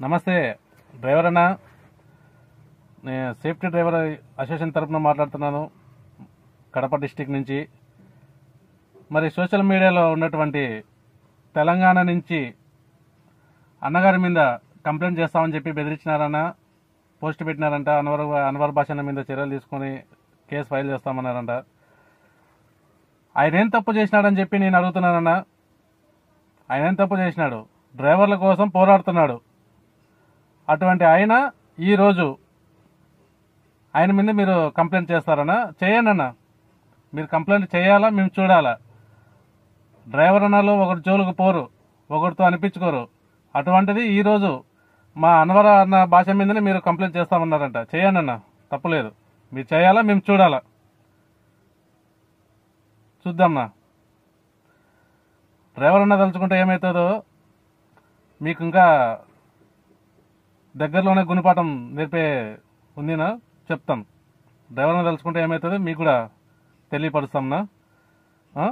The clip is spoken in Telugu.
నమస్తే డ్రైవర్ అన్న, నేను సేఫ్టీ డ్రైవర్ అసోసియేషన్ తరఫున మాట్లాడుతున్నాను, కడప డిస్టిక్ నుంచి. మరి సోషల్ మీడియాలో ఉన్నటువంటి తెలంగాణ నుంచి అన్నగారి మీద కంప్లైంట్ చేస్తామని చెప్పి బెదిరించినారన్న, పోస్ట్ పెట్టినారంట. అన్వర్ భాష మీద చర్యలు తీసుకొని కేసు ఫైల్ చేస్తామన్నారంట. ఆయన ఏం తప్పు చేసినాడని చెప్పి నేను అడుగుతున్నానన్నా. ఆయన ఏం తప్పు చేసినాడు? డ్రైవర్ల కోసం పోరాడుతున్నాడు. అటువంటి ఆయన ఈరోజు ఆయన మీద మీరు కంప్లైంట్ చేస్తారన్నా? చేయండి అన్న, మీరు కంప్లైంట్ చేయాలా, మేము చూడాలా. డ్రైవర్ అన్నలు ఒకటి జోలుకు పోరు, ఒకరితో అనిపించుకోరు. అటువంటిది ఈరోజు మా అన్వర్ అన్న భాష మీదనే మీరు కంప్లైంట్ చేస్తామన్నారంట. చేయండి అన్న, తప్పులేదు. మీరు చేయాలా, మేము చూడాలా. చూద్దాంనా. డ్రైవర్ అన్న తలుచుకుంటే ఏమవుతుందో మీకు ఇంకా దగ్గరలోనే గుణపాఠం నేర్పే ఉందినా చెప్తాం. డ్రైవర్ని తలుచుకుంటే ఏమవుతుందో మీకు కూడా తెలియపరుస్తాంనా.